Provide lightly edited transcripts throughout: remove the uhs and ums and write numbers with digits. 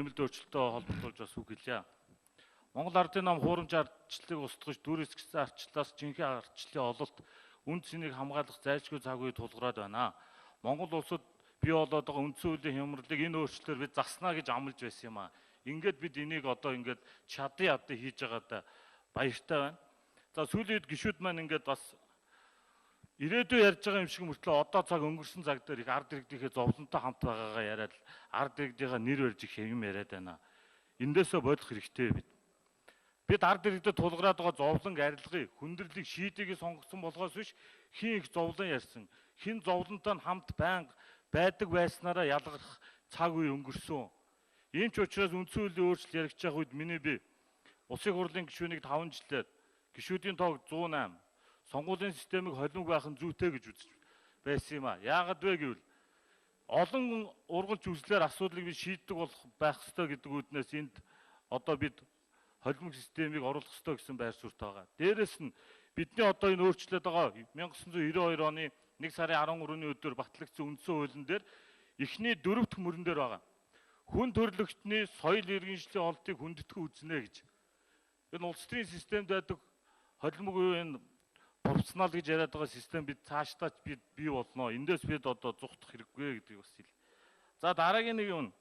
нэмэлт өөрчлөлтөд холбогдуулж бас үг хэлье. Монгол Ардын нам хуурамч ардчлалыг устгаж дүр эсгсэн ардчлалаас жинхэнэ ардчлалын ололт үнд цэнийг хамгаалах зайлшгүй цаг үе тулгараад байна. Монгол улсад бий болоод байгаа үндсэн хуулийн хямралыг энэ өөрчлөлтөөр бид заснаа гэж амлаж байсан юм аа. Ингээд бид энийг одоо ингээд чадан хийж байгаадаа баяртай байна. За сүүлийн үед гишүүд маань ингээд бас ирээдүй ярьж байгаа юм шиг мөртлөө одоо цаг өнгөрсөн цаг дээр их ард иргэдийнхээ зовлонтой хамт байгаагаа яриад ард иргэдийнхээ нэр барьж их юм яриад байна. Эндээсээ бодох хэрэгтэй бид. Бид ард иргэдэд тулгараад байгаа зовлон арилгыг хүндрэлийг шийдгийг сонгосон болгоос биш хин их зовлон ярьсан. Хин зовлонтой хамт байнга байдаг байснараа ялгарх цаг үе өнгөрсөн. Ийм ч учраас үндсэн хуулийн өөрчлөлт яригч явах үед миний би улсын хурлын гишүүнийг 5 жилээр гишүүдийн тоог 108 сонгуулийн системийг холимог байх нь зүйтэй гэж үзэж байсан юм а. Яагаад вэ гэвэл олон ургалж үзлээр асуудлыг бид шийддэг байх ёстой гэдэг үүднээс энд одоо бид холимог системийг оруулах ёстой гэсэн байр суурьтай байгаа. Дээрээс нь бидний одоо энэ өөрчлөлт байгаа 1992 оны 1 сарын 13-ны өдөр батлагдсан үндсэн хуулийн дээр эхний 4 дахь мөрөн дээр байгаа. Хүн төрөлхтний соёл иргэншлийн олдыг хүндэтгэн үзнэ гэж. Энэ улс төрийн системд байдаг холимог энэ профессионал гэж яриад байгаа систем бид цаашдаа бид бий болно. Эндээс бид одоо зүгтах хэрэггүй гэдгийг бас хэл. За дараагийн нэг юм.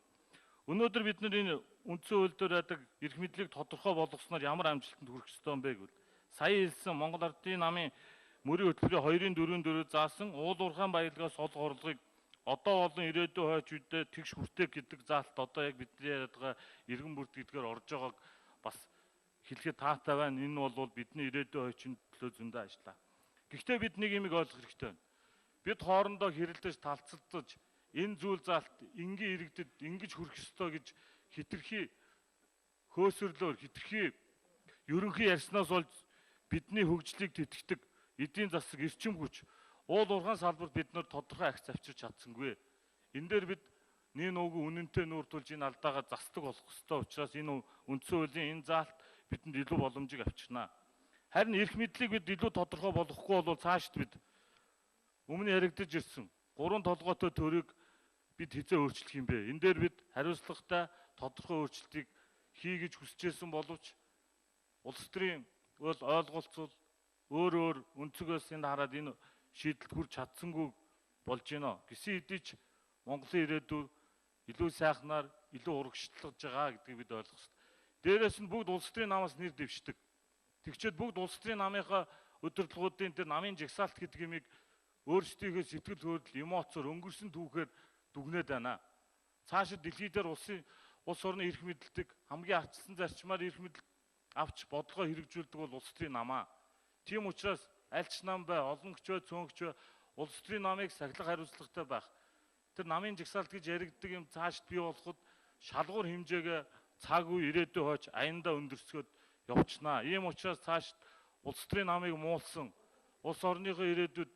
Өнөөдөр бид нар энэ үндсэн хууль дээр байдаг эрх мэдлийг тодорхой болгосноор ямар амжилтанд хүрэх ёстой юм бэ гэвэл сая хэлсэн Монгол Ардын намын мөрийн хөтөлбөрийн 2-4 заасан уул уурхайн баялгаас ол орлогыг одоо болон ирээдүйн хойч үедээ тэгш хүртэх гэдэг заалт одоо яг бидний яриад байгаа иргэн бүрд гэдгээр орж байгааг бас хэлэхэд таатай байна. Энэ бол бидний ирээдүйн хойчын төлөө зөндөө ажиллаа. Гэхдээ бид нэг юмыг ойлгох хэрэгтэй байна. Бид хоорондоо хэрэлдэж талцалдаж энэ зүйл заалт энгийн иргэдэд ингэж хүрэх ёстой гэж хитрхи хөөсөрлөөр хитрхи ерөнхий ярьснаас болж бидний хөгжлийг тэтгэдэг эдийн засаг эрчим хүч уул уурхайн салбарт бид нар тодорхой агц авчирч чадсангүй. Энэ дээр бид нэг нүгэн үнэнтэй нүүр тулж энэ алдаагаа засдаг болох ёстой учраас энэ үндсэн хуулийн энэ заалт бидэнд илүү боломжийг авчирнаа. Харин эрх мэдлийг бид илүү тодорхой болгохгүй бол цаашд бид өмнө яригдж ирсэн 3 толгойтой төрийг бид хизээ өөрчлөх юм бэ? Энэ дээр бид хариуцлагатай тодорхой өөрчлөлтийг хий гэж хүсэжсэн боловч улс төрийн ойлголцол өөр өнцгөөс энд хараад энэ шийдэлд хүрч чадсангүй болж байна. Гэсэн хэдий ч Монголын ирээдүй илүү сайхнаар илүү урагшлж байгаа гэдгийг бид ойлгох хэрэгтэй. Дээрээс нь бүгд улс төрийн намаас нэр дэвшдэг. Тэгчээд бүгд улс төрийн намынхаа удирдлагуудын дээр намын жагсаалт гэдэг юмыг өөрсдийнхөө сэтгэл хөдлөл эмоцоор өнгөрсөн түүхээр дүгнээд байна. Цаашид дэлхий дээр улс орны эрх мэдэлдэг хамгийн ачилсан зарчмаар эрх мэдэл авч бодлогоо хэрэгжүүлдэг бол улс төрийн намаа. Тийм учраас аль ч нам бай, олон хүчөө, цөөнхчөө улс төрийн намыг сахилах хариуцлагатай байх. Тэр намын жагсаалт гэж яригддаг юм цаашд бий болоход шалгуур хэмжээгээ цаг үе ирээдүйн хойч аяндаа өндөрсгөөд явчихнаа. Ийм учраас цаашд улс төрийн намыг муулсан, улс орныхоо ирээдүйд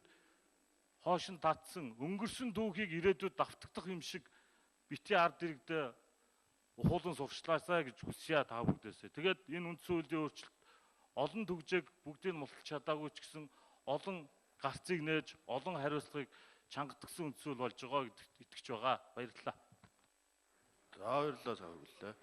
хоошин татсан, өнгөрсөн түүхийг ирээдүйд давтагдах юм шиг бити ард иргэдээ ухуулан сурчлаасаа гэж хүсье та бүгдээсээ. Тэгээд энэ үндсэн хуулийн өөрчлөлт олон төгжээг бүгдийг мулталж чадаагүй ч гэсэн олон гарцыг нээж олон хариуцлагыг чангадагсан үндсэн хууль болж байгаа гэдэгт итгэж байгаа. Баярлалаа. За баярлалаа цааварлаа.